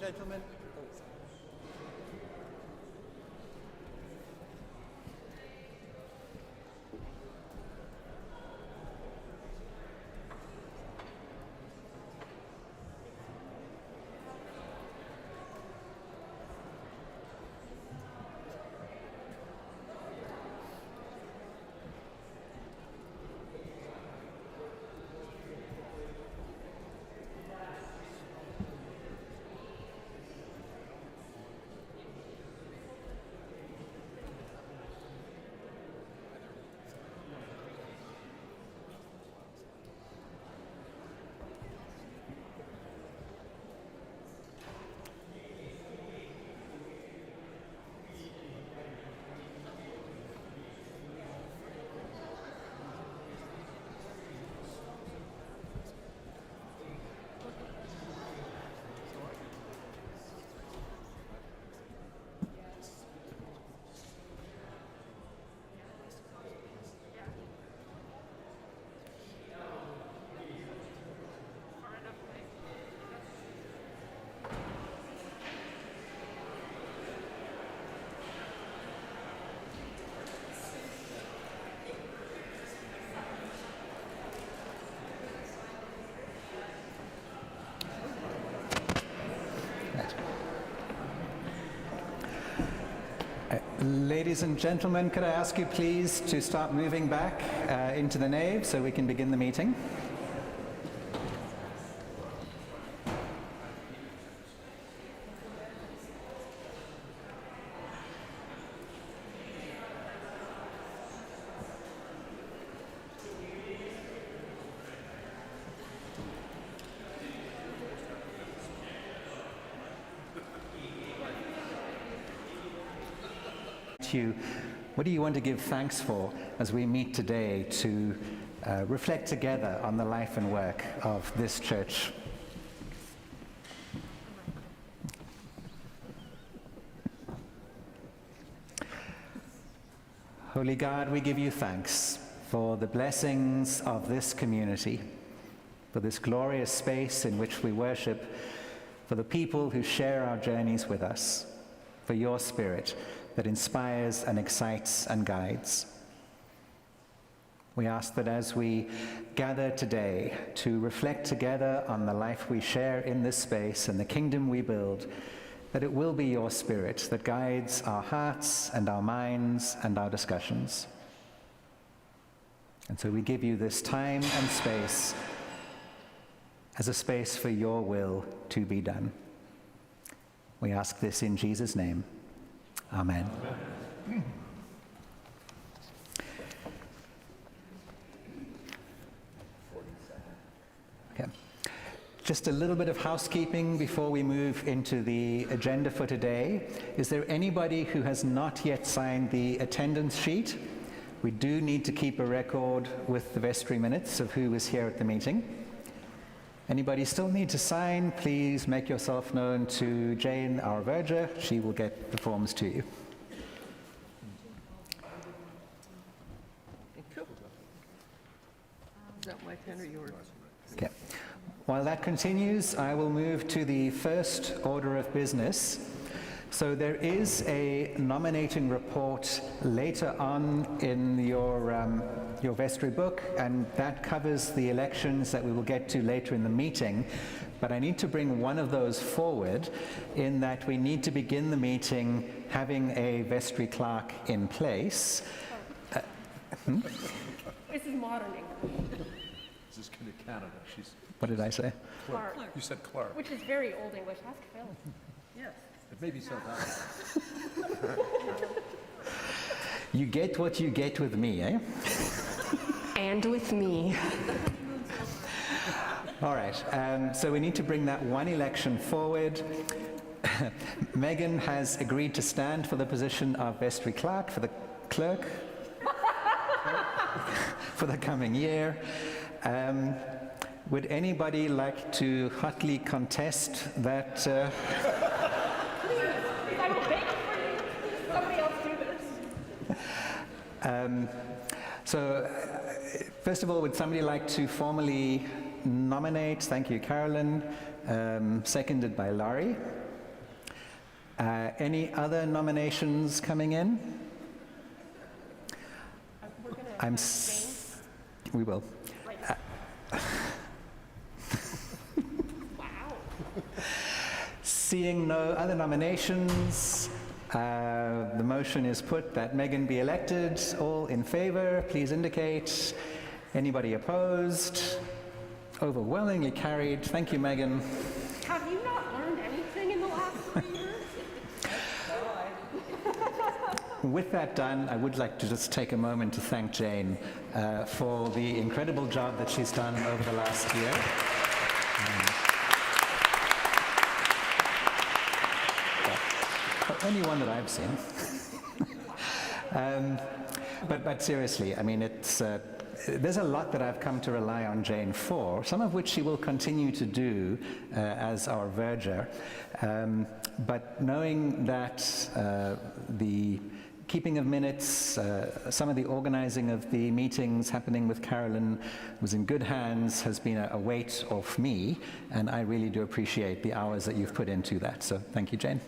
gentlemen. Ladies and gentlemen, could I ask you please to start moving back into the nave so we can begin the meeting? What do you want to give thanks for as we meet today to reflect together on the life and work of this church? Holy God, we give you thanks for the blessings of this community, for this glorious space in which we worship, for the people who share our journeys with us, for your Spirit that inspires and excites and guides. We ask that as we gather today to reflect together on the life we share in this space and the kingdom we build, that it will be your Spirit that guides our hearts and our minds and our discussions. And so we give you this time and space as a space for your will to be done. We ask this in Jesus' name. Amen. Amen. Okay. Just a little bit of housekeeping before we move into the agenda for today. Is there anybody who has not yet signed the attendance sheet? We do need to keep a record with the vestry minutes of who was here at the meeting. Anybody still need to sign, please make yourself known to Jane, our verger. She will get the forms to you. Thank you. Is that my pen or yours? Okay. While that continues, I will move to the first order of business. So there is a nominating report later on in your vestry book, and that covers the elections that we will get to later in the meeting. But I need to bring one of those forward in that we need to begin the meeting having a vestry clerk in place. This is modern English. This is kind of Canada. What did I say? Clark. You said Clark. Which is very old English. Ask Phil. Yes. It may be South Africa. You get what you get with me, eh? And with me. All right, so we need to bring that one election forward. Megan has agreed to stand for the position of vestry clerk, for the clerk, for the coming year. Would anybody like to hotly contest that? I will beg for you. Somebody else do this. So, first of all, would somebody like to formally nominate? Thank you, Carolyn. Seconded by Laurie. Any other nominations coming in? We're gonna I'm have s- We will. James, wow. Seeing no other nominations, the motion is put that Megan be elected. All in favor, please indicate. Anybody opposed? Overwhelmingly carried. Thank you, Megan. Have you not learned anything in the last 3 years? With that done, I would like to just take a moment to thank Jane for the incredible job that she's done over the last year. Only one that I've seen. But seriously, I mean, there's a lot that I've come to rely on Jane for, some of which she will continue to do as our verger. But knowing that the keeping of minutes, some of the organizing of the meetings happening with Carolyn was in good hands, has been a weight off me, and I really do appreciate the hours that you've put into that. So thank you, Jane.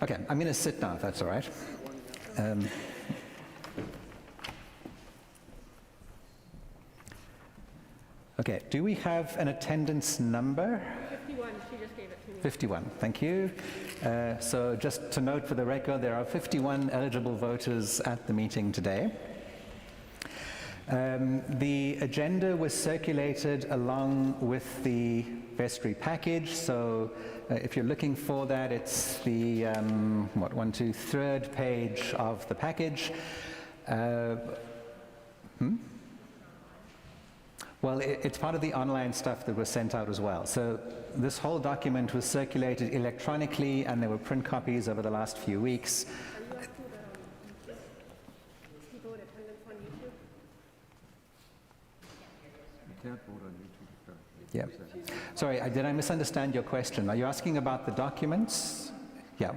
Okay, I'm going to sit now, if that's all right. Okay, do we have an attendance number? 51, she just gave it to me. 51, thank you. So just to note for the record, there are 51 eligible voters at the meeting today. The agenda was circulated along with the Vestry package, so if you're looking for that, it's the, third page of the package. Well, it's part of the online stuff that was sent out as well. So this whole document was circulated electronically, and there were print copies over the last few weeks. Are you asking about people in attendance on YouTube? You can't vote on YouTube currently. Yeah. Sorry, did I misunderstand your question? Are you asking about the documents? Yeah.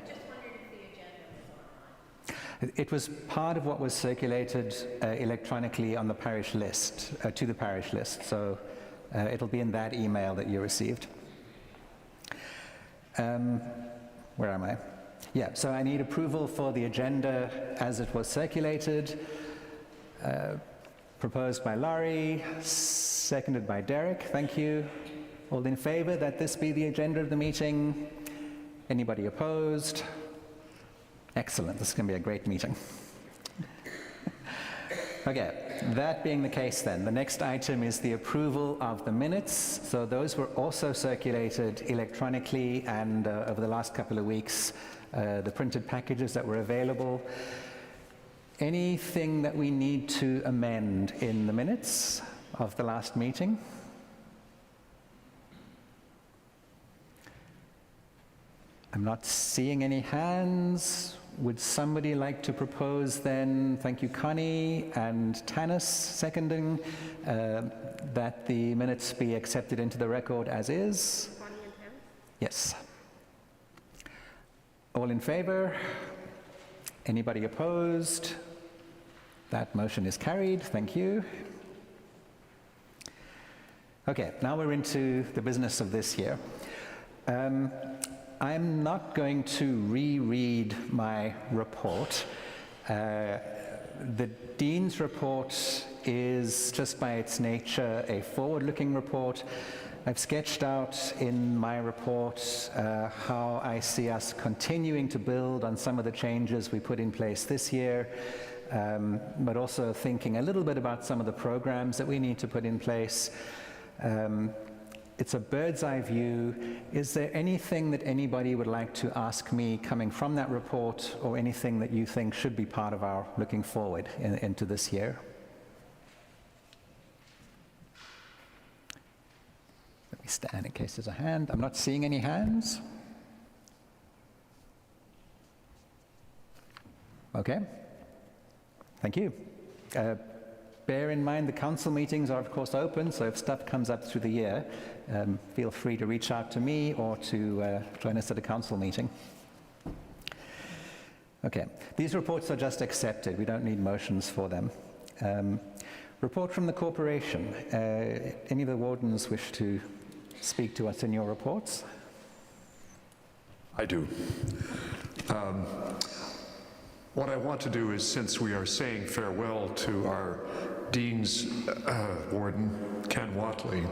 It was part of what was circulated electronically on the parish list, to the parish list. So it'll be in that email that you received. Where am I? Yeah, so I need approval for the agenda as it was circulated. Proposed by Laurie, seconded by Derek. Thank you. All in favor that this be the agenda of the meeting? Anybody opposed? Excellent, this is going to be a great meeting. Okay, that being the case then, the next item is the approval of the minutes. So those were also circulated electronically, and over the last couple of weeks, the printed packages that were available. Anything that we need to amend in the minutes of the last meeting? I'm not seeing any hands. Would somebody like to propose then, thank you Connie and Tanis seconding, that the minutes be accepted into the record as is? Bonnie and Pam? Yes. All in favor? Anybody opposed? That motion is carried, thank you. Okay, now we're into the business of this year. I'm not going to reread my report. The Dean's report is just by its nature a forward-looking report. I've sketched out in my report how I see us continuing to build on some of the changes we put in place this year, but also thinking a little bit about some of the programs that we need to put in place. It's a bird's eye view. Is there anything that anybody would like to ask me coming from that report, or anything that you think should be part of our looking forward into this year? Let me stand in case there's a hand. I'm not seeing any hands. Okay. Thank you. Bear in mind the council meetings are of course open, so if stuff comes up through the year, feel free to reach out to me or to join us at a council meeting. Okay, these reports are just accepted. We don't need motions for them. Report from the corporation. Any of the wardens wish to speak to us in your reports? I do. What I want to do is, since we are saying farewell to our Dean's Warden, Ken Watley,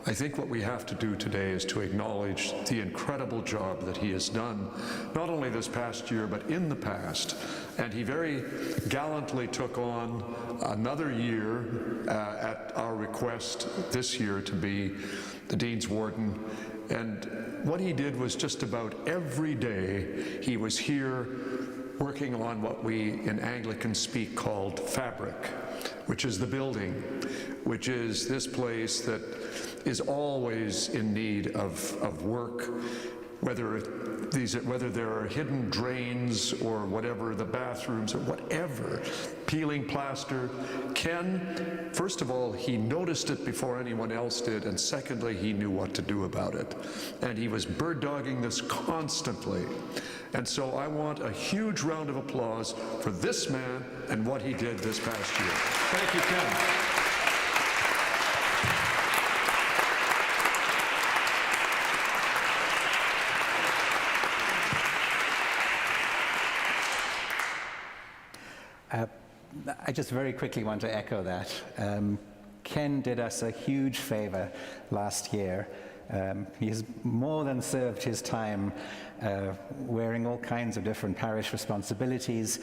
I think what we have to do today is to acknowledge the incredible job that he has done, not only this past year, but in the past. And he very gallantly took on another year at our request this year to be the Dean's Warden. And what he did was just about every day he was here working on what we in Anglican speak called fabric, which is the building, which is this place that is always in need of work, whether there are hidden drains or whatever, the bathrooms or whatever, peeling plaster. Ken, first of all, he noticed it before anyone else did, and secondly, he knew what to do about it. And he was bird dogging this constantly. And so I want a huge round of applause for this man and what he did this past year. Thank you, Ken. I just very quickly want to echo that. Ken did us a huge favor last year. He has more than served his time wearing all kinds of different parish responsibilities,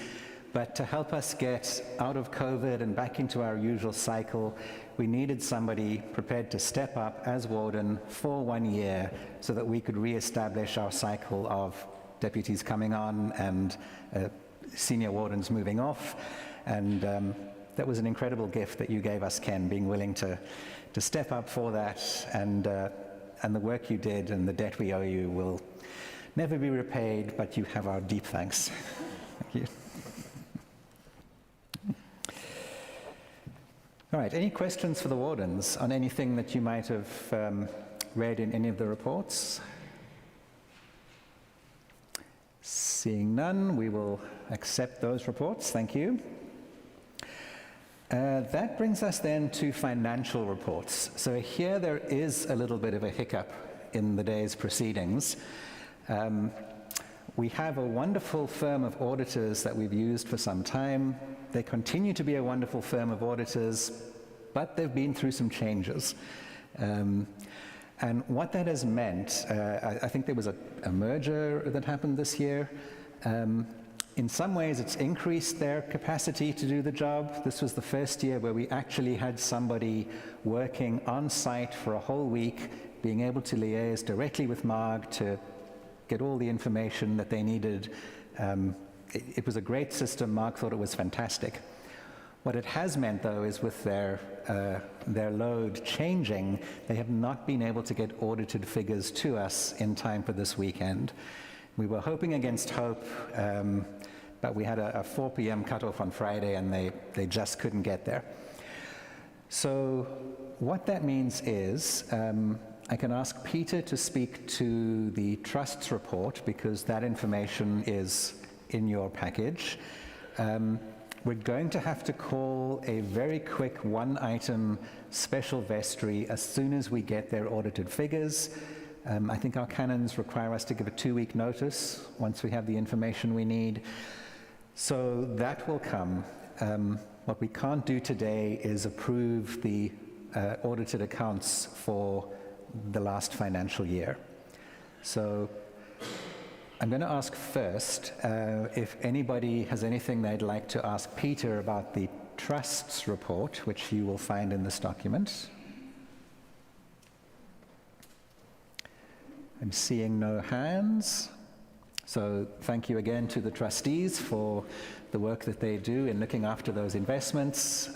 but to help us get out of COVID and back into our usual cycle, we needed somebody prepared to step up as warden for 1 year so that we could re-establish our cycle of deputies coming on and senior wardens moving off. And that was an incredible gift that you gave us, Ken, being willing to step up for that, and the work you did and the debt we owe you will never be repaid, but you have our deep thanks. Thank you. All right, any questions for the wardens on anything that you might have read in any of the reports? Seeing none, we will accept those reports. Thank you. That brings us then to financial reports. So here there is a little bit of a hiccup in the day's proceedings. We have a wonderful firm of auditors that we've used for some time. They continue to be a wonderful firm of auditors, but they've been through some changes. And what that has meant, I think there was a merger that happened this year. In some ways, it's increased their capacity to do the job. This was the first year where we actually had somebody working on site for a whole week, being able to liaise directly with Marg to get all the information that they needed. It was a great system. Marg thought it was fantastic. What it has meant, though, is with their load changing, they have not been able to get audited figures to us in time for this weekend. We were hoping against hope, but we had a 4 p.m. cutoff on Friday, and they just couldn't get there. So what that means is I can ask Peter to speak to the Trust's report, because that information is in your package. We're going to have to call a very quick one-item special vestry as soon as we get their audited figures. I think our canons require us to give a 2-week notice once we have the information we need. So that will come. What we can't do today is approve the audited accounts for the last financial year. So I'm going to ask first if anybody has anything they'd like to ask Peter about the Trust's report, which you will find in this document. I'm seeing no hands. So thank you again to the trustees for the work that they do in looking after those investments.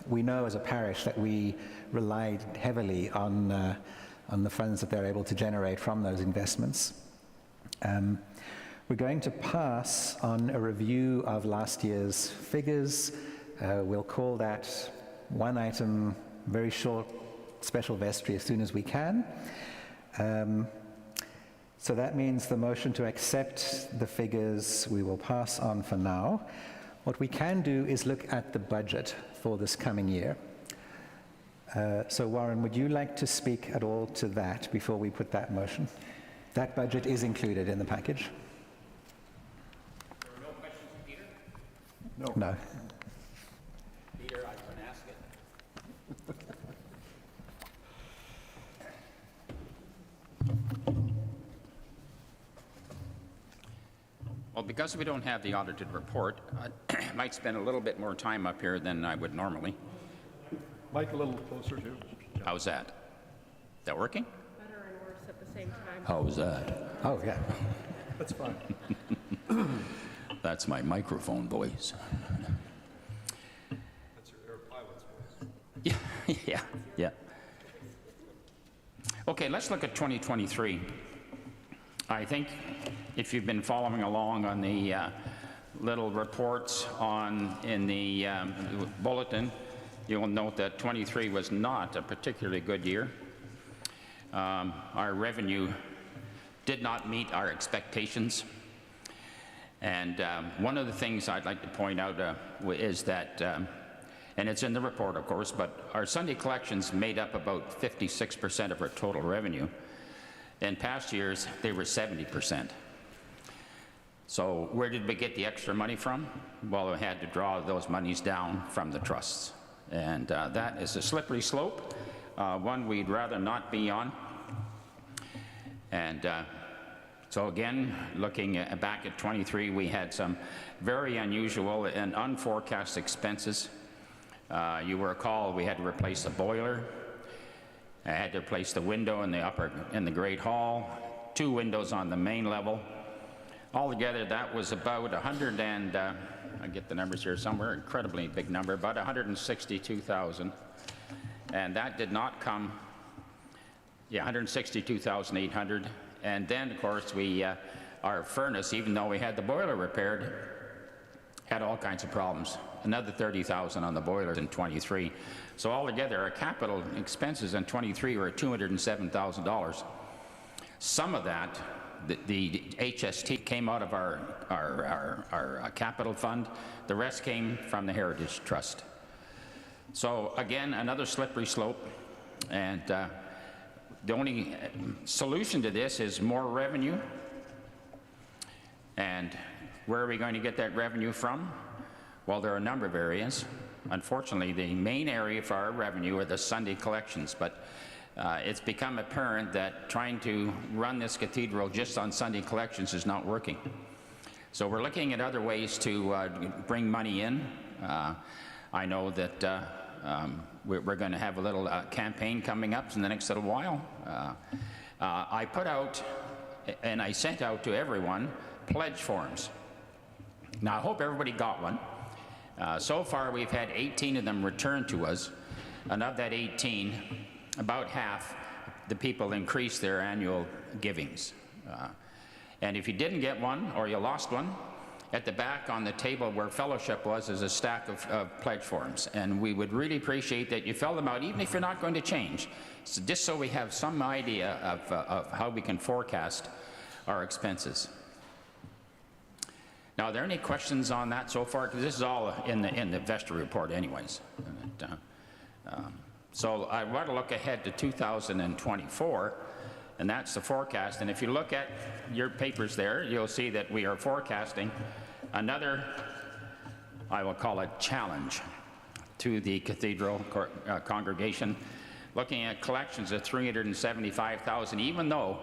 We know as a parish that we relied heavily on the funds that they're able to generate from those investments. We're going to pass on a review of last year's figures. We'll call that one item, very short special vestry as soon as we can. So that means the motion to accept the figures we will pass on for now. What we can do is look at the budget for this coming year. So Warren, would you like to speak at all to that before we put that motion? That budget is included in the package. There were no questions, Peter? No. Peter, I can ask it. Well, because we don't have the audited report, I might spend a little bit more time up here than I would normally. Mike, a little closer too. How's that? Is that working? Better and worse at the same time. How's that? Oh, yeah. That's fine. That's my microphone voice. That's your air pilot's voice. Yeah. Okay, let's look at 2023. I think if you've been following along on the little reports in the bulletin, you will note that 23 was not a particularly good year. Our revenue did not meet our expectations. And one of the things I'd like to point out is that, and it's in the report, of course, but our Sunday collections made up about 56% of our total revenue. In past years, they were 70%. So where did we get the extra money from? Well, we had to draw those monies down from the trusts. And that is a slippery slope, one we'd rather not be on. And so again, looking back at 23, we had some very unusual and unforecast expenses. You will recall we had to replace the boiler. I had to replace the window in the Great Hall, 2 windows on the main level. Altogether, that was about 100 and, I get the numbers here somewhere, incredibly big number, about 162,000. And that did not come, 162,800. And then, of course, our furnace, even though we had the boiler repaired, had all kinds of problems. Another 30,000 on the boiler in 23. So altogether, our capital expenses in 23 were $207,000. Some of that, the HST came out of our capital fund. The rest came from the Heritage Trust. So again, another slippery slope. And the only solution to this is more revenue. And where are we going to get that revenue from? Well, there are a number of areas. Unfortunately, the main area for our revenue are the Sunday collections, but it's become apparent that trying to run this cathedral just on Sunday collections is not working. So we're looking at other ways to bring money in. I know that we're going to have a little campaign coming up in the next little while. I put out, and I sent out to everyone, pledge forms. Now, I hope everybody got one. So far, we've had 18 of them returned to us, and of that 18, about half the people increased their annual givings. And if you didn't get one, or you lost one, at the back on the table where fellowship was is a stack of pledge forms, and we would really appreciate that you fill them out, even if you're not going to change, so just so we have some idea of how we can forecast our expenses. Now, are there any questions on that so far? Because this is all in the Vestry report anyways. So I want to look ahead to 2024, and that's the forecast. And if you look at your papers there, you'll see that we are forecasting another, I will call it, challenge to the cathedral congregation, looking at collections of $375,000, even though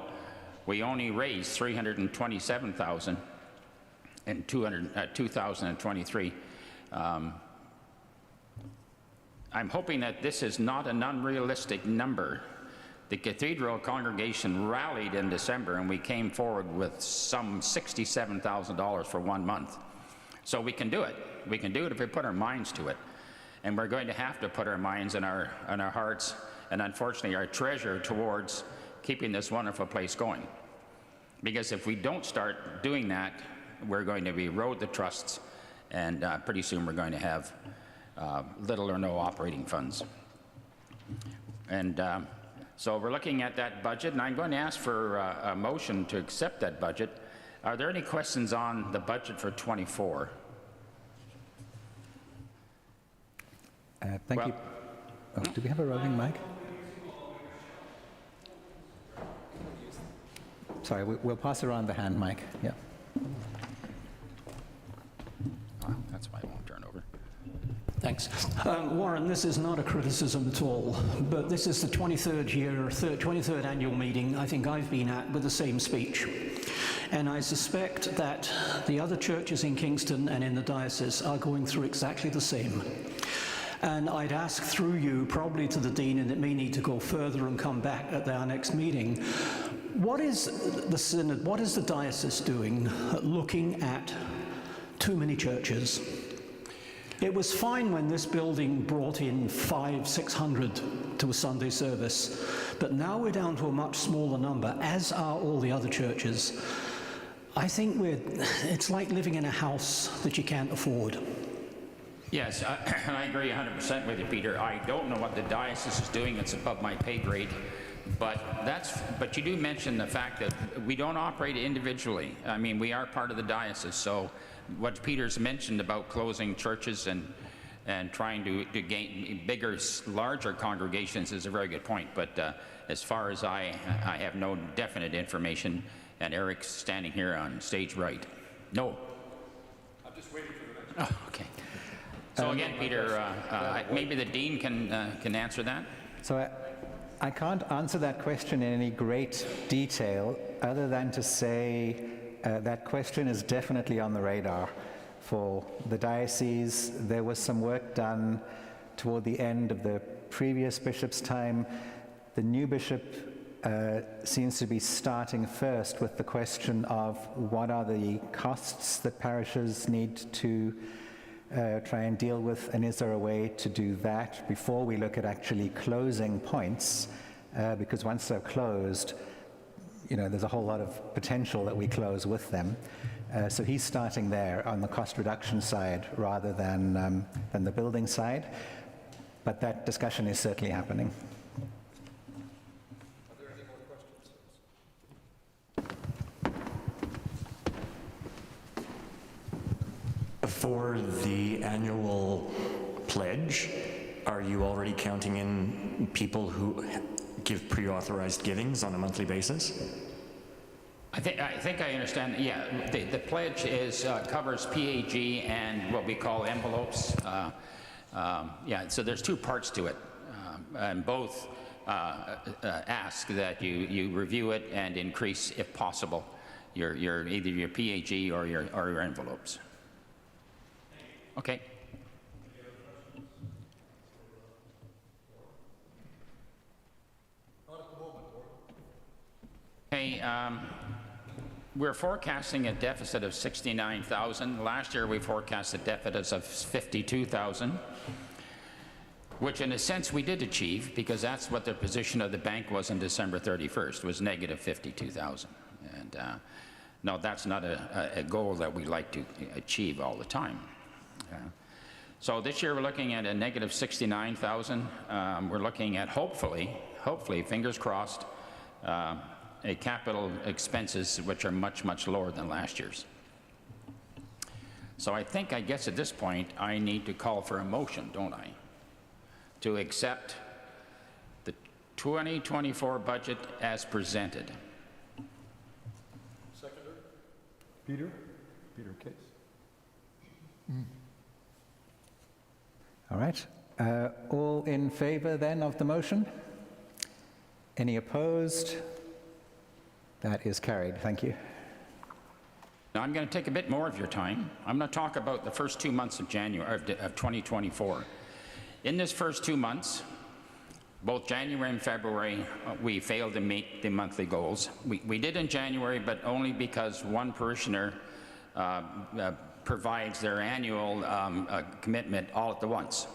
we only raised $327,000 in 2023. I'm hoping that this is not an unrealistic number. The cathedral congregation rallied in December, and we came forward with some $67,000 for 1 month. So we can do it. We can do it if we put our minds to it. And we're going to have to put our minds and our hearts, and unfortunately our treasure, towards keeping this wonderful place going. Because if we don't start doing that, we're going to erode the trusts, and pretty soon we're going to have little or no operating funds. And so we're looking at that budget, and I'm going to ask for a motion to accept that budget. Are there any questions on the budget for 24? Thank you. Oh, do we have a roving mic? sorry, we'll pass around the hand mic. Yeah. Oh, that's why I won't turn over. Thanks. Warren, this is not a criticism at all, but this is the 23rd annual meeting I think I've been at with the same speech. And I suspect that the other churches in Kingston and in the diocese are going through exactly the same. And I'd ask through you, probably to the Dean, and it may need to go further and come back at our next meeting, what is the Synod, what is the diocese doing looking at too many churches? It was fine when this building brought in 500-600 to a Sunday service, but now we're down to a much smaller number, as are all the other churches. I think it's like living in a house that you can't afford. Yes, I agree 100% with you, Peter. I don't know what the diocese is doing. It's above my pay grade. But you do mention the fact that we don't operate individually. I mean, we are part of the diocese, so what Peter's mentioned about closing churches and trying to gain bigger, larger congregations is a very good point. But as far as I have no definite information, and Eric's standing here on stage right. No. I'm just waiting for the next. Oh, okay. So again, Peter, maybe the Dean can answer that. So I can't answer that question in any great detail other than to say that question is definitely on the radar for the diocese. There was some work done toward the end of the previous bishop's time. The new bishop seems to be starting first with the question of what are the costs that parishes need to try and deal with, and is there a way to do that before we look at actually closing points, because once they're closed, you know, there's a whole lot of potential that we close with them. So he's starting there on the cost reduction side rather than the building side, but that discussion is certainly happening. Are there any more questions? For the annual pledge, are you already counting in people who give pre-authorized givings on a monthly basis? I think I understand. Yeah, the pledge is covers PAG and what we call envelopes. Yeah, so there's two parts to it, and both ask that you review it and increase, if possible, either your PAG or your envelopes. Okay. Hey, we're forecasting a deficit of 69,000. Last year we forecast a deficit of 52,000, which in a sense we did achieve, because that's what the position of the bank was on December 31st, was negative 52,000. And no, that's not a goal that we like to achieve all the time. So this year we're looking at a negative 69,000. We're looking at hopefully, fingers crossed, a capital expenses which are much, much lower than last year's. So I guess at this point I need to call for a motion, don't I, to accept the 2024 budget as presented. Seconder? Peter? Peter Case? All right. All in favor then of the motion? Any opposed? That is carried. Thank you. Now I'm going to take a bit more of your time. I'm going to talk about the first 2 months of January of 2024. In this first 2 months, both January and February, we failed to meet the monthly goals. We did in January, but only because one parishioner provides their annual commitment all at the once.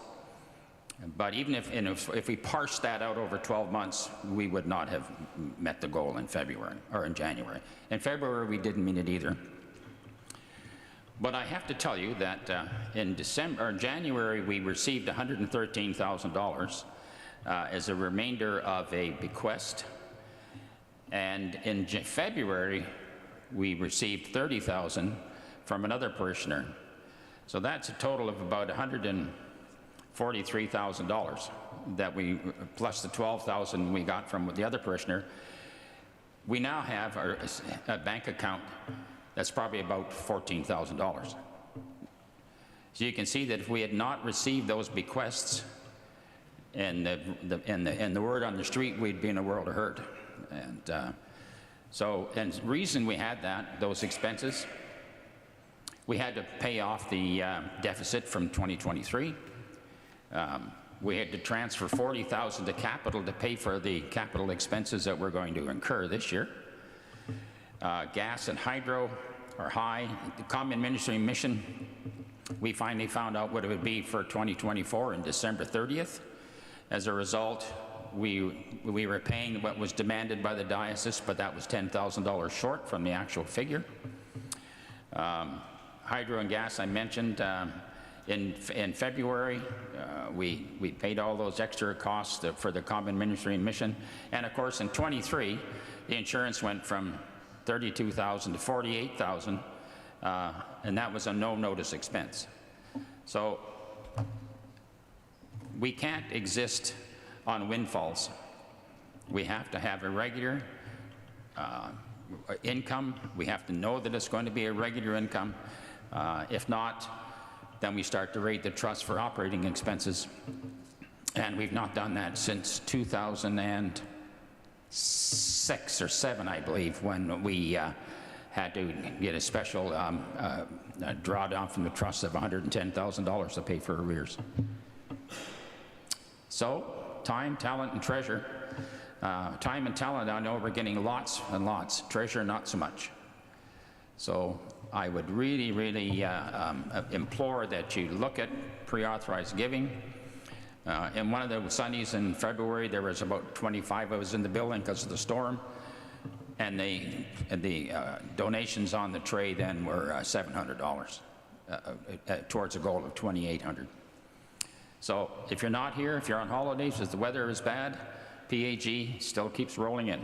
But even if we parse that out over 12 months, we would not have met the goal in February or in January. In February, we didn't meet it either. But I have to tell you that in January, we received $113,000 as a remainder of a bequest. And in February, we received $30,000 from another parishioner. So that's a total of about $143,000 that we, plus the $12,000 we got from the other parishioner. we now have a bank account that's probably about $14,000. So you can see that if we had not received those bequests and the word on the street, we'd be in a world of hurt. And and the reason we had those expenses, we had to pay off the deficit from 2023. We had to transfer $40,000 to capital to pay for the capital expenses that we're going to incur this year. Gas and hydro are high. The common ministry mission, we finally found out what it would be for 2024 on December 30th. As a result, we were paying what was demanded by the diocese, but that was $10,000 short from the actual figure. Hydro and gas, I mentioned. In February, we paid all those extra costs for the common ministry and mission. And of course, in 23, the insurance went from $32,000 to $48,000, and that was a no-notice expense. So we can't exist on windfalls. We have to have a regular income. We have to know that it's going to be a regular income. If not, then we start to rate the trust for operating expenses. And we've not done that since 2006 or 7, I believe, when we had to get a special drawdown from the trust of $110,000 to pay for arrears. So, time, talent, and treasure. Time and talent, I know we're getting lots and lots. Treasure, not so much. So I would really, really implore that you look at pre-authorized giving. In one of the Sundays in February, there was about 25 of us in the building because of the storm, and the donations on the tray then were $700 towards a goal of $2,800. So if you're not here, if you're on holidays, if the weather is bad, PAG still keeps rolling in.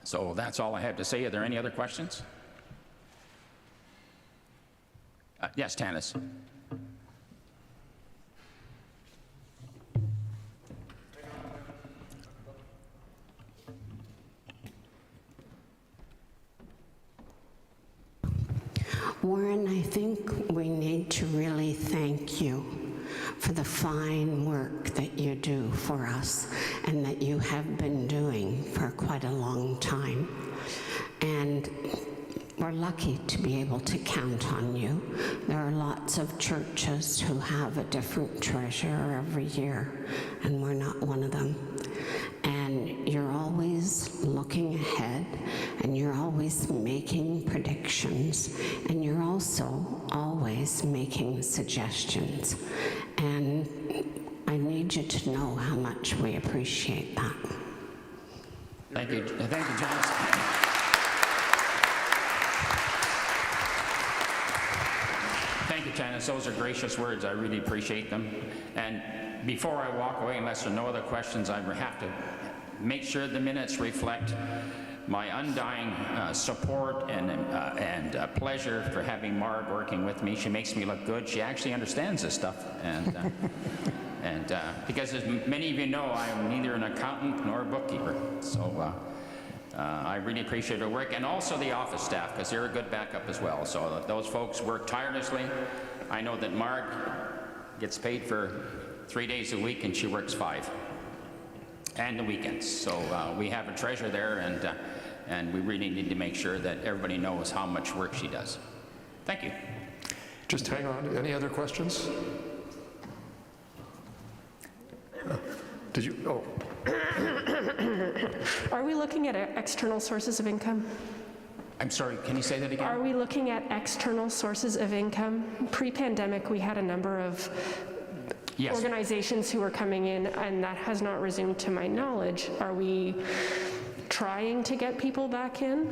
So that's all I have to say. Are there any other questions? Yes, Tanis. Warren, I think we need to really thank you for the fine work that you do for us and that you have been doing for quite a long time. And we're lucky to be able to count on you. There are lots of churches who have a different treasurer every year, and we're not one of them. And you're always looking ahead, and you're always making predictions, and you're also always making suggestions. And I need you to know how much we appreciate that. Thank you, Janice. Thank you, Janice. Those are gracious words. I really appreciate them. And before I walk away, unless there are no other questions, I have to make sure the minutes reflect my undying support and pleasure for having Marg working with me. She makes me look good. She actually understands this stuff. And because as many of you know, I am neither an accountant nor a bookkeeper. So I really appreciate her work, and also the office staff, because they're a good backup as well. So those folks work tirelessly. I know that Marg gets paid for 3 days a week, and she works 5. And the weekends. So we have a treasure there, and we really need to make sure that everybody knows how much work she does. Thank you. Just hang on. Any other questions? Did you? Oh. Are we looking at external sources of income? I'm sorry, can you say that again? Are we looking at external sources of income? Pre-pandemic, we had a number of organizations who were coming in, and that has not resumed to my knowledge. Are we trying to get people back in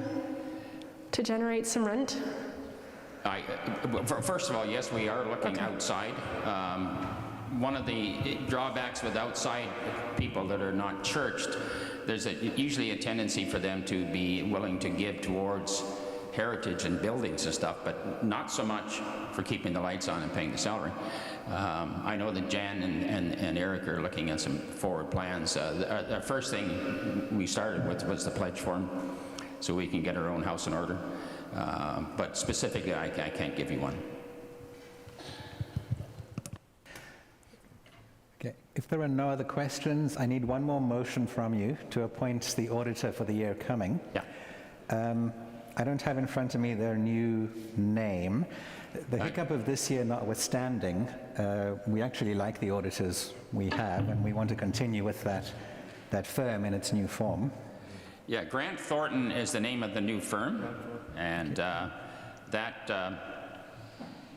to generate some rent? First of all, yes, we are looking outside. One of the drawbacks with outside people that are not churched, there's usually a tendency for them to be willing to give towards heritage and buildings and stuff, but not so much for keeping the lights on and paying the salary. I know that Jan and Eric are looking at some forward plans. The first thing we started with was the pledge form, so we can get our own house in order. But specifically, I can't give you one. Okay. If there are no other questions, I need one more motion from you to appoint the auditor for the year coming. Yeah. I don't have in front of me their new name. The hiccup of this year notwithstanding, we actually like the auditors we have, and we want to continue with that firm in its new form. Yeah, Grant Thornton is the name of the new firm, and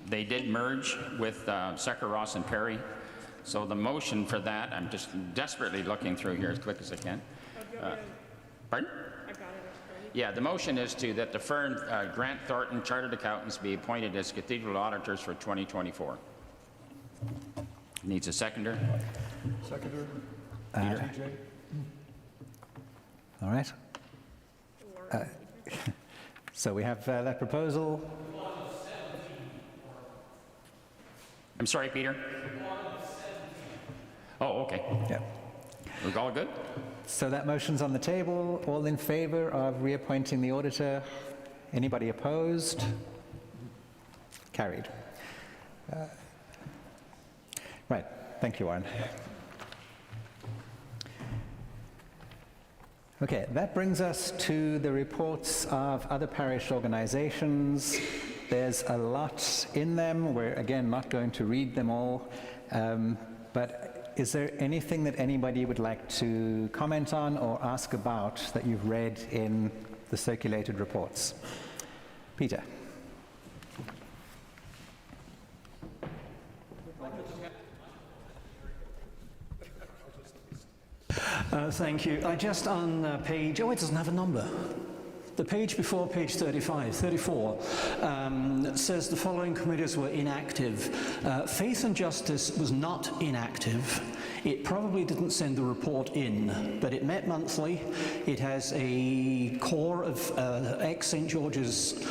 they did merge with Secker, Ross and Perry. So the motion for that, I'm just desperately looking through here as quick as I can. Pardon? I got it. Yeah, the motion is that the firm Grant Thornton Chartered Accountants be appointed as Cathedral auditors for 2024. Needs a seconder. Seconder? Peter. TJ? All right. So we have that proposal. I'm sorry, Peter. Oh, okay. Yeah. We're all good? So that motion's on the table. All in favor of reappointing the auditor? Anybody opposed? Carried. Right. Thank you, Warren. Okay, that brings us to the reports of other parish organizations. There's a lot in them. We're, again, not going to read them all. But is there anything that anybody would like to comment on or ask about that you've read in the circulated reports? Peter. Thank you. I just on page, it doesn't have a number. The page before page 34, says the following committees were inactive. Faith and Justice was not inactive. It probably didn't send the report in, but it met monthly. It has a core of ex-St. George's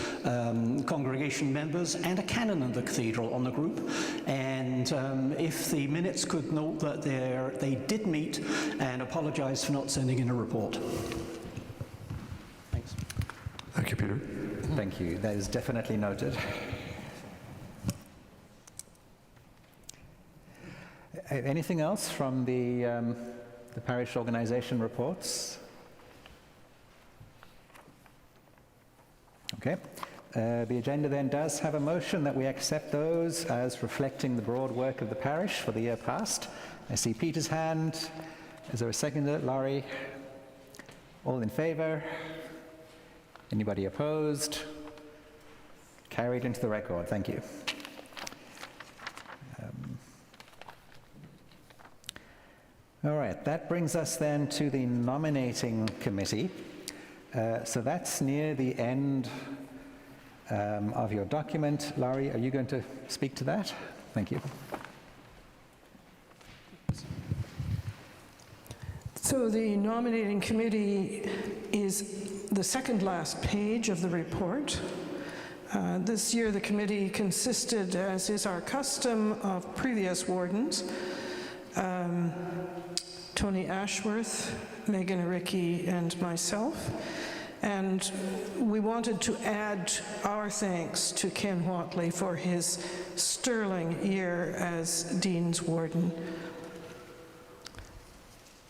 congregation members and a canon of the cathedral on the group. And if the minutes could note that they did meet and apologize for not sending in a report. Thanks. Thank you, Peter. Thank you. That is definitely noted. Anything else from the parish organization reports? Okay. The agenda then does have a motion that we accept those as reflecting the broad work of the parish for the year past. I see Peter's hand. Is there a seconder? Laurie? All in favor? Anybody opposed? Carried into the record. Thank you. All right, that brings us then to the nominating committee. So that's near the end of your document. Laurie, are you going to speak to that? Thank you. So the nominating committee is the second last page of the report. This year the committee consisted, as is our custom, of previous wardens, Tony Ashworth, Megan Rickey, and myself. And we wanted to add our thanks to Ken Whatley for his sterling year as Dean's Warden.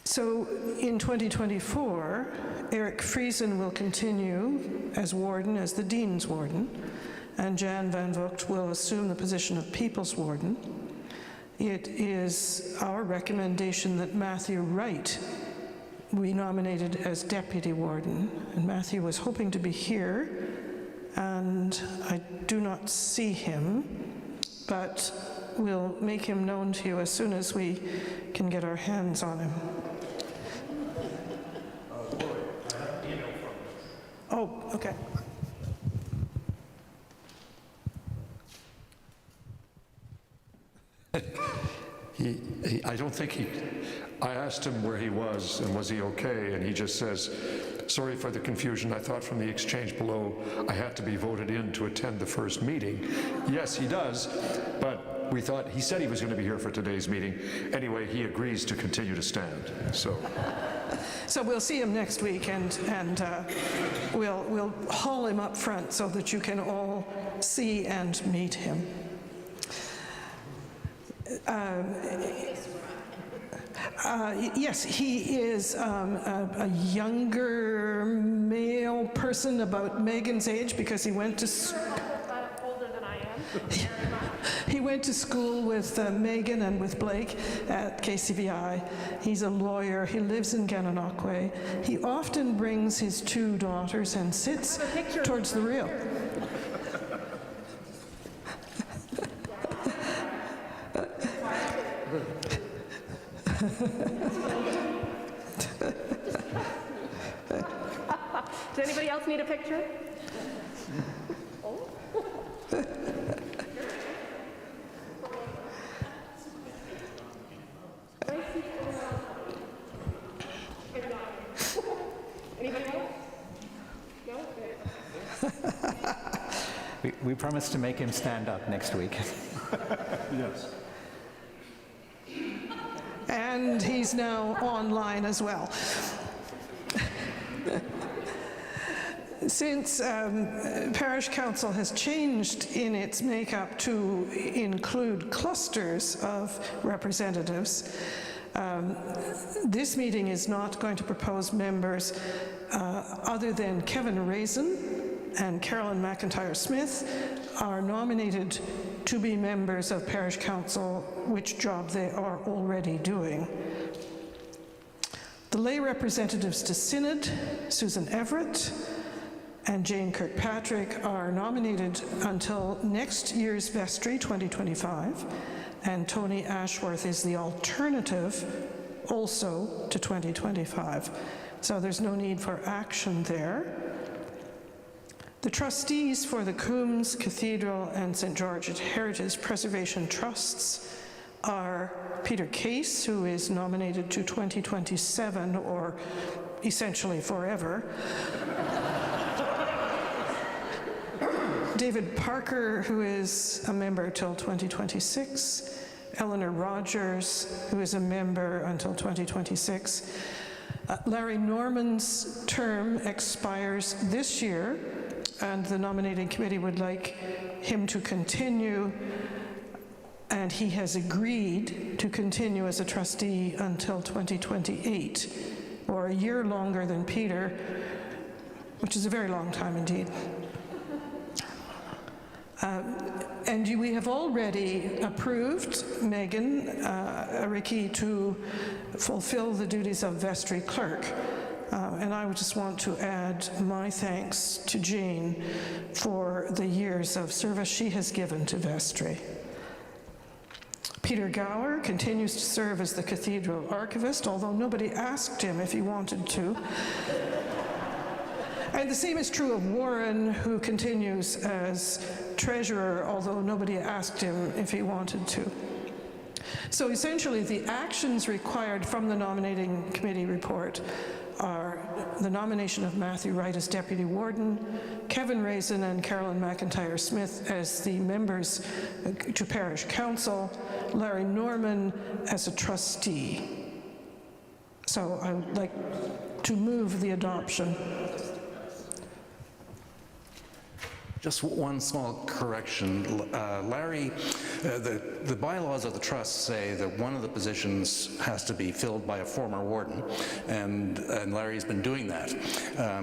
So in 2024, Eric Friesen will continue as Warden, as the Dean's Warden, and Jan Van Vogt will assume the position of People's Warden. It is our recommendation that Matthew Wright be nominated as Deputy Warden. And Matthew was hoping to be here, and I do not see him, but we'll make him known to you as soon as we can get our hands on him. Oh, okay. I don't think I asked him where he was and was he okay, and he just says, sorry for the confusion. I thought from the exchange below I had to be voted in to attend the first meeting. Yes, he does, but we thought, he said he was going to be here for today's meeting. Anyway, he agrees to continue to stand, so. So we'll see him next week, and we'll haul him up front so that you can all see and meet him. Yes, he is a younger male person about Megan's age, because he went to Older than I am. he went to school with Megan and with Blake at KCVI. He's a lawyer. He lives in Gananoque. He often brings his 2 daughters and sits towards the rail. Does anybody else need a picture? Anybody else? No? We promise to make him stand up next week. Yes. And he's now online as well. Since Parish Council has changed in its makeup to include clusters of representatives, this meeting is not going to propose members other than Kevin Raisin and Carolyn McIntyre Smith are nominated to be members of Parish Council, which job they are already doing. The lay representatives to Synod, Susan Everett and Jane Kirkpatrick, are nominated until next year's Vestry 2025, and Tony Ashworth is the alternative also to 2025. So there's no need for action there. The trustees for the Coombs, Cathedral, and St. George Heritage Preservation Trusts are Peter Case, who is nominated to 2027, or essentially forever. David Parker, who is a member till 2026. Eleanor Rogers, who is a member until 2026. Larry Norman's term expires this year, and the nominating committee would like him to continue, and he has agreed to continue as a trustee until 2028, or a year longer than Peter, which is a very long time indeed. And we have already approved Megan Ricky to fulfill the duties of vestry clerk. And I would just want to add my thanks to Jane for the years of service she has given to vestry. Peter Gower continues to serve as the cathedral archivist, although nobody asked him if he wanted to. And the same is true of Warren, who continues as treasurer, although nobody asked him if he wanted to. So essentially, the actions required from the nominating committee report are the nomination of Matthew Wright as deputy warden, Kevin Raisin and Carolyn McIntyre Smith as the members to parish council, Larry Norman as a trustee. So I would like to move the adoption. Just one small correction. Larry, the bylaws of the trust say that one of the positions has to be filled by a former warden, and Larry's been doing that.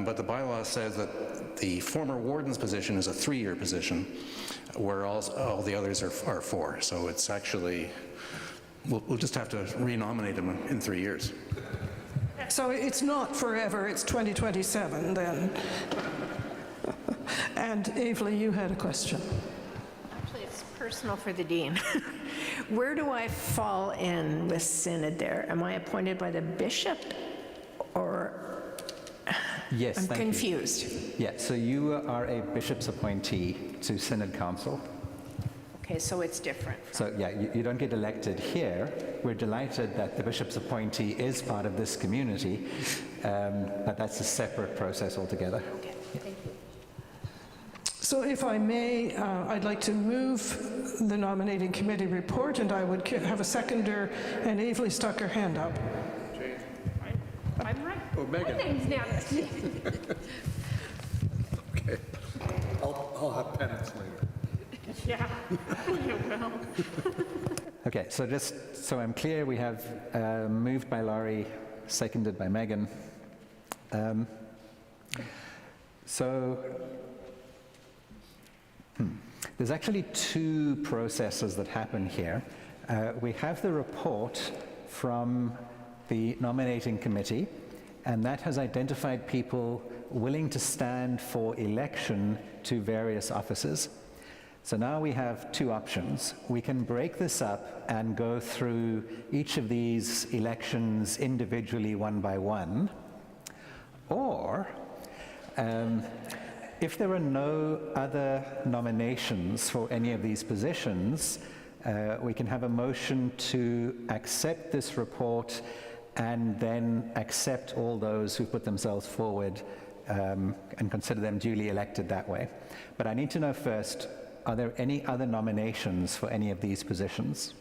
But the bylaw says that the former warden's position is a 3-year position, where all the others are 4. So it's actually, we'll just have to renominate him in 3 years. So it's not forever, it's 2027 then. And Aveley, you had a question. Actually, it's personal for the dean. Where do I fall in with synod there? Am I appointed by the bishop, or? Yes, I'm thank confused. you. Yeah, so you are a bishop's appointee to Synod Council. Okay, so it's different. So yeah, you don't get elected here. We're delighted that the bishop's appointee is part of this community, but that's a separate process altogether. Okay, thank you. So if I may, I'd like to move the nominating committee report, and I would have a seconder, and Aveley stuck her hand up. I'm right. Oh, Megan. My name's Nancy. Okay. I'll have penance later. Yeah, you will. Okay, so just so I'm clear, we have moved by Laurie, seconded by Megan. There's actually two processes that happen here. We have the report from the nominating committee, and that has identified people willing to stand for election to various offices. So now we have two options. We can break this up and go through each of these elections individually one by one, or if there are no other nominations for any of these positions, we can have a motion to accept this report and then accept all those who put themselves forward and consider them duly elected that way. But I need to know first, are there any other nominations for any of these positions?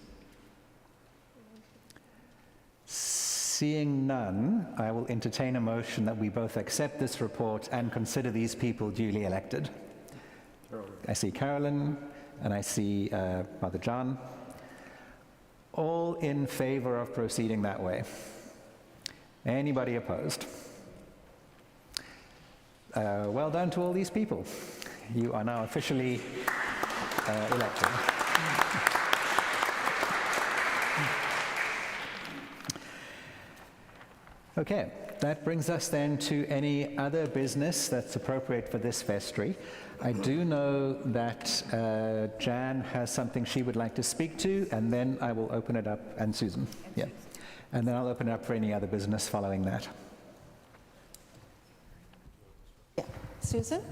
Seeing none, I will entertain a motion that we both accept this report and consider these people duly elected. I see Carolyn, and I see Father John. All in favor of proceeding that way? Anybody opposed? Well done to all these people. You are now officially elected. Okay, that brings us then to any other business that's appropriate for this vestry. I do know that Jan has something she would like to speak to, and then I will open it up, and Susan, yeah. And then I'll open it up for any other business following that. Yeah. Susan?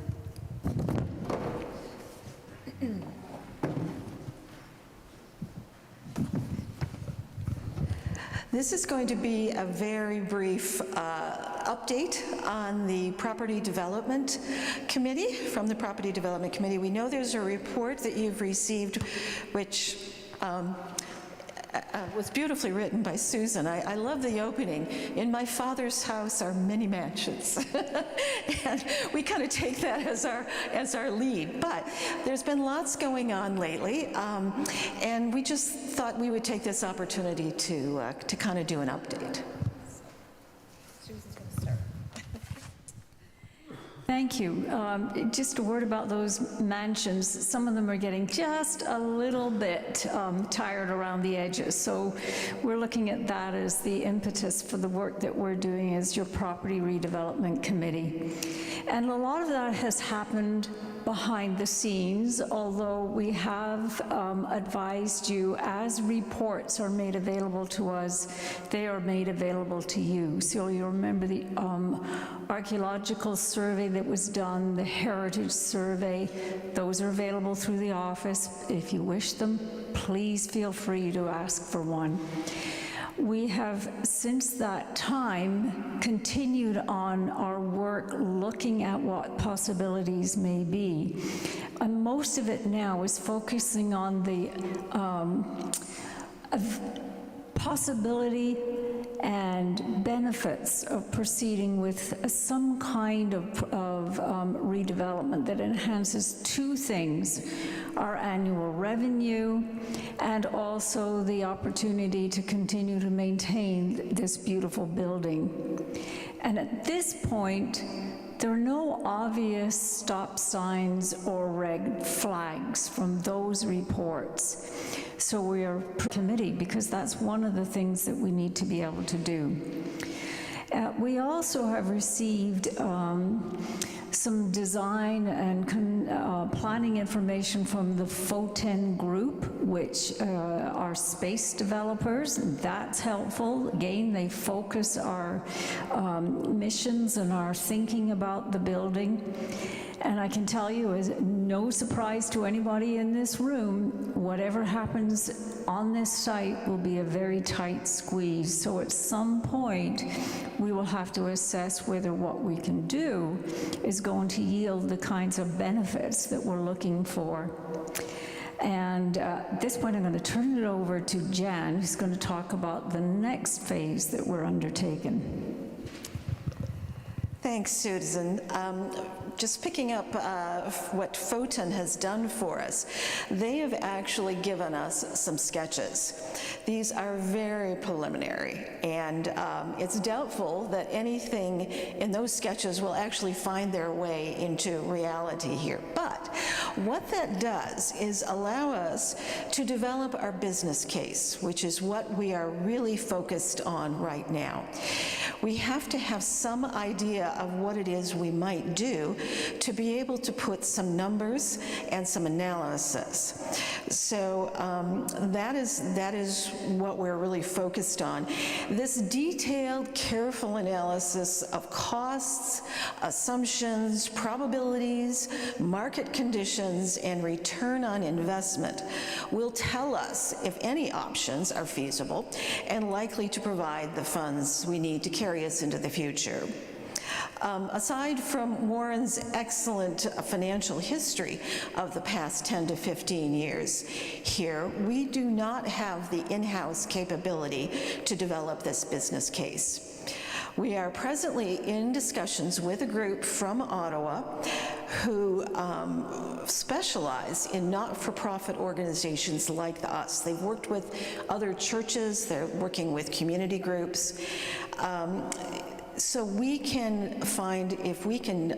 This is going to be a very brief update on the Property Development Committee, from the Property Development Committee. We know there's a report that you've received which was beautifully written by Susan. I love the opening. In my father's house are many mansions. And we kind of take that as our lead. But there's been lots going on lately, and we just thought we would take this opportunity to kind of do an update. Susan's going to start. Thank you. Just a word about those mansions. Some of them are getting just a little bit tired around the edges. So we're looking at that as the impetus for the work that we're doing as your Property Redevelopment Committee. And a lot of that has happened behind the scenes, although we have advised you as reports are made available to us, they are made available to you. So you'll remember the archaeological survey that was done, the heritage survey, those are available through the office. If you wish them, please feel free to ask for one. We have, since that time, continued on our work looking at what possibilities may be. And most of it now is focusing on the possibility and benefits of proceeding with some kind of redevelopment that enhances two things: our annual revenue and also the opportunity to continue to maintain this beautiful building. And at this point, there are no obvious stop signs or red flags from those reports. So we are committee because that's one of the things that we need to be able to do. We also have received some design and planning information from the FOTEN group, which are space developers. That's helpful. Again, they focus our missions and our thinking about the building. And I can tell you, as no surprise to anybody in this room, whatever happens on this site will be a very tight squeeze. So at some point, we will have to assess whether what we can do is going to yield the kinds of benefits that we're looking for. And at this point, I'm going to turn it over to Jan, who's going to talk about the next phase that we're undertaking. Thanks, Susan. Just picking up what Photon has done for us, they have actually given us some sketches. These are very preliminary, and it's doubtful that anything in those sketches will actually find their way into reality here. But what that does is allow us to develop our business case, which is what we are really focused on right now. We have to have some idea of what it is we might do to be able to put some numbers and some analysis. So that is what we're really focused on. This detailed, careful analysis of costs, assumptions, probabilities, market conditions, and return on investment will tell us if any options are feasible and likely to provide the funds we need to carry us into the future. Aside from Warren's excellent financial history of the past 10 to 15 years here, we do not have the in-house capability to develop this business case. We are presently in discussions with a group from Ottawa who specialize in not-for-profit organizations like us. They've worked with other churches, they're working with community groups. So we can find if we can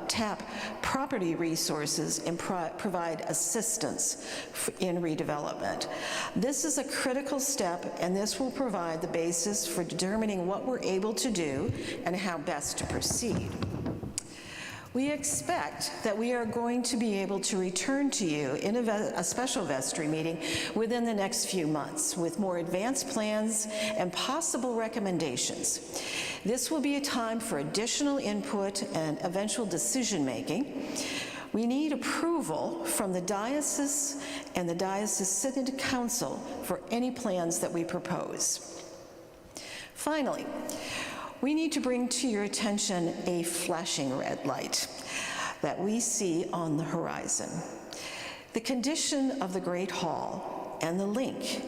tap property resources and provide assistance in redevelopment. This is a critical step, and this will provide the basis for determining what we're able to do and how best to proceed. We expect that we are going to be able to return to you in a special Vestry meeting within the next few months with more advanced plans and possible recommendations. This will be a time for additional input and eventual decision-making. We need approval from the diocese and the Diocese Synod Council for any plans that we propose. Finally, we need to bring to your attention a flashing red light that we see on the horizon. The condition of the Great Hall and the link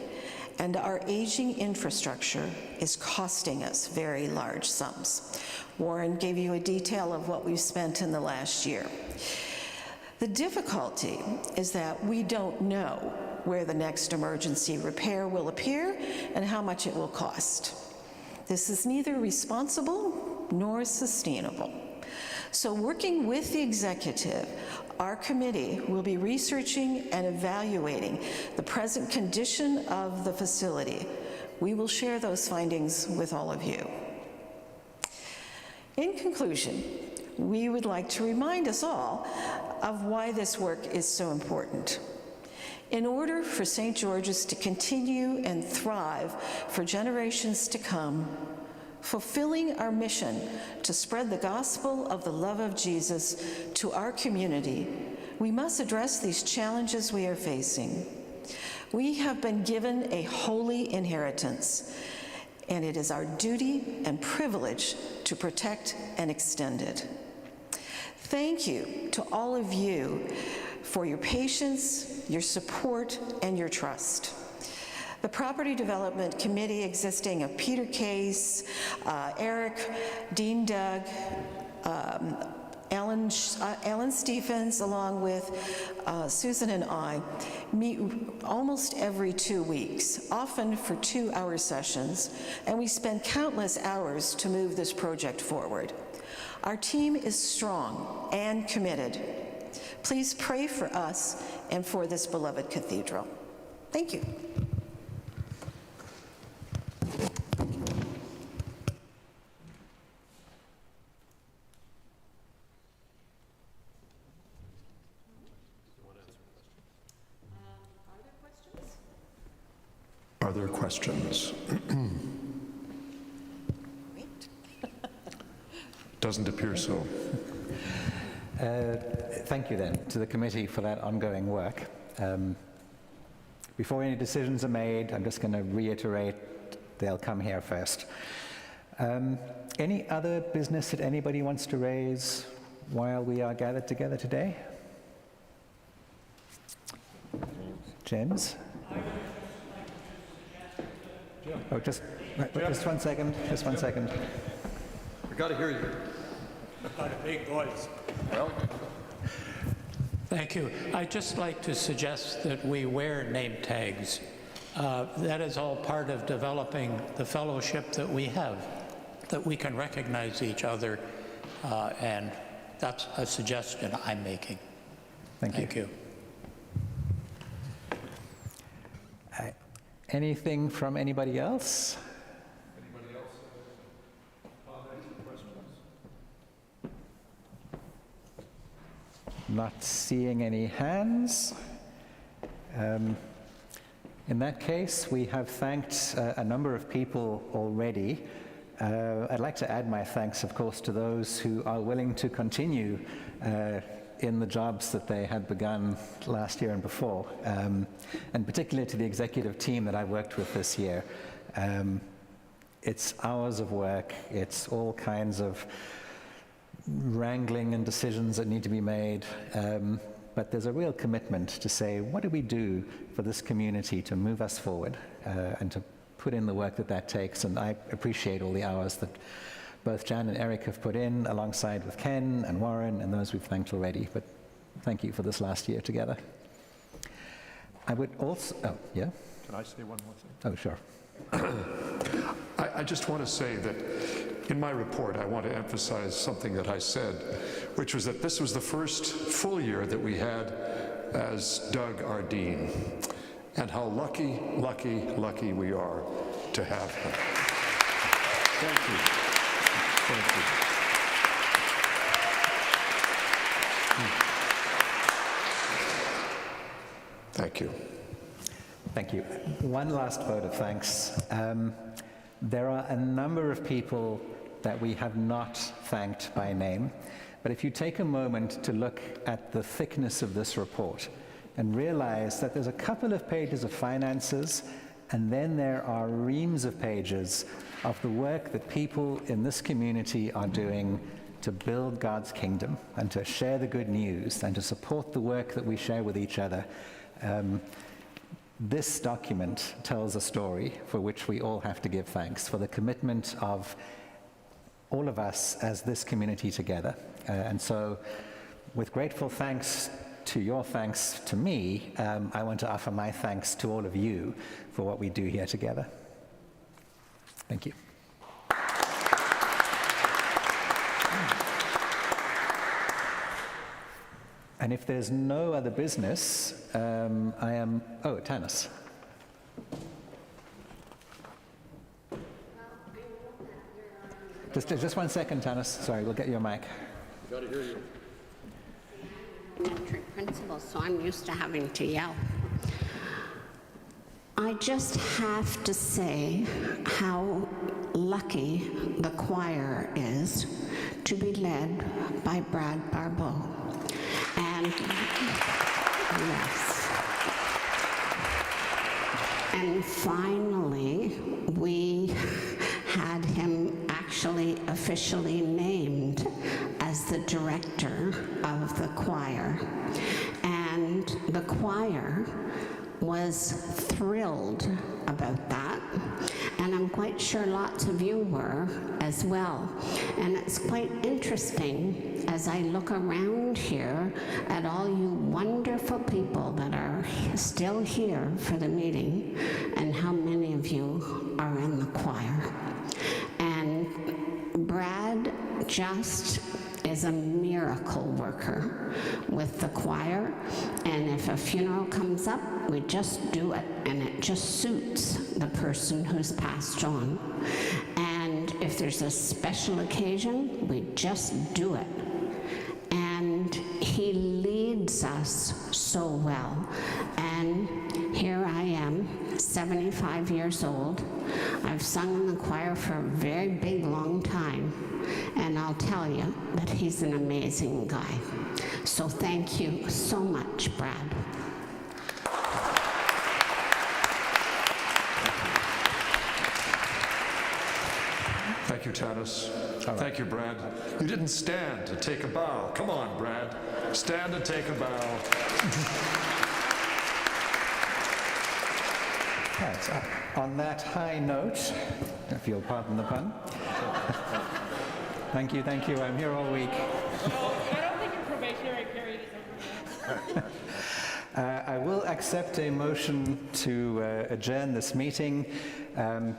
and our aging infrastructure is costing us very large sums. Warren gave you a detail of what we've spent in the last year. The difficulty is that we don't know where the next emergency repair will appear and how much it will cost. This is neither responsible nor sustainable. So working with the executive, our committee will be researching and evaluating the present condition of the facility. We will share those findings with all of you. In conclusion, we would like to remind us all of why this work is so important. In order for St. George's to continue and thrive for generations to come, fulfilling our mission to spread the gospel of the love of Jesus to our community, we must address these challenges we are facing. We have been given a holy inheritance, and it is our duty and privilege to protect and extend it. Thank you to all of you for your patience, your support, and your trust. The Property Development Committee, existing of Peter Case, Eric, Dean Doug, Alan Stephens, along with Susan and I, meet almost every 2 weeks, often for 2-hour sessions, and we spend countless hours to move this project forward. Our team is strong and committed. Please pray for us and for this beloved cathedral. Thank you. Are there questions? Doesn't appear so. Thank you then to the committee for that ongoing work. Before any decisions are made, I'm just going to reiterate they'll come here first. Any other business that anybody wants to raise while we are gathered together today? James? Oh, just 1 second, just 1 second. We got to hear you. Got a big voice. Well, Thank you. I'd just like to suggest that we wear name tags. That is all part of developing the fellowship that we have, that we can recognize each other, and that's a suggestion I'm making. Thank you. you. Anything from anybody else? Anybody else? Comments or questions? Not seeing any hands. In that case, we have thanked a number of people already. I'd like to add my thanks, of course, to those who are willing to continue in the jobs that they had begun last year and before, and particularly to the executive team that I worked with this year. It's hours of work, it's all kinds of wrangling and decisions that need to be made, but there's a real commitment to say, what do we do for this community to move us forward, and to put in the work that takes, and I appreciate all the hours that both Jan and Eric have put in, alongside with Ken and Warren and those we've thanked already, but thank you for this last year together. I would also, yeah? Can I say one more thing? Oh, sure. I just want to say that in my report, I want to emphasize something that I said, which was that this was the first full year that we had as Doug our dean, and how lucky, lucky, lucky we are to have him. Thank you. Thank you. Thank you. Thank you. One last vote of thanks. There are a number of people that we have not thanked by name, but if you take a moment to look at the thickness of this report and realize that there's a couple of pages of finances, and then there are reams of pages of the work that people in this community are doing to build God's kingdom and to share the good news and to support the work that we share with each other. This document tells a story for which we all have to give thanks, for the commitment of all of us as this community together. And so, with grateful thanks to your thanks to me, I want to offer my thanks to all of you for what we do here together. Thank you. And if there's no other business, Tanis. Just 1 second, Tanis. Sorry, we'll get your mic. Got to hear you. Elementary principal, so I'm used to having to yell. I just have to say how lucky the choir is to be led by Brad Barbeau. And yes. And finally, we had him actually officially named as the director of the choir. And the choir was thrilled about that, and I'm quite sure lots of you were as well. And it's quite interesting as I look around here at all you wonderful people that are still here for the meeting, and how many of you are in the choir. And Brad just is a miracle worker with the choir, and if a funeral comes up, we just do it, and it just suits the person who's passed on. And if there's a special occasion, we just do it. And he leads us so well. And here I am 75 years old. I've sung in the choir for a very big, long time, and I'll tell you that he's an amazing guy. So thank you so much, Brad. Thank you, Tanis. Thank you, Brad. You didn't stand to take a bow. Come on, Brad. Stand and take a bow. Right, on that high note, if you'll pardon the pun. Thank you, I'm here all week. I don't think your probationary period is over yet. I will accept a motion to adjourn this meeting,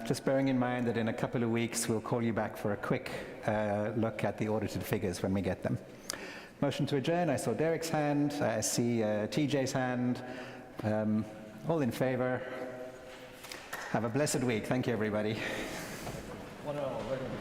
just bearing in mind that in a couple of weeks we'll call you back for a quick look at the audited figures when we get them. Motion to adjourn. I saw Derek's hand, I see TJ's hand. All in favor? Have a blessed week. Thank you, everybody. Well, no, wait a minute.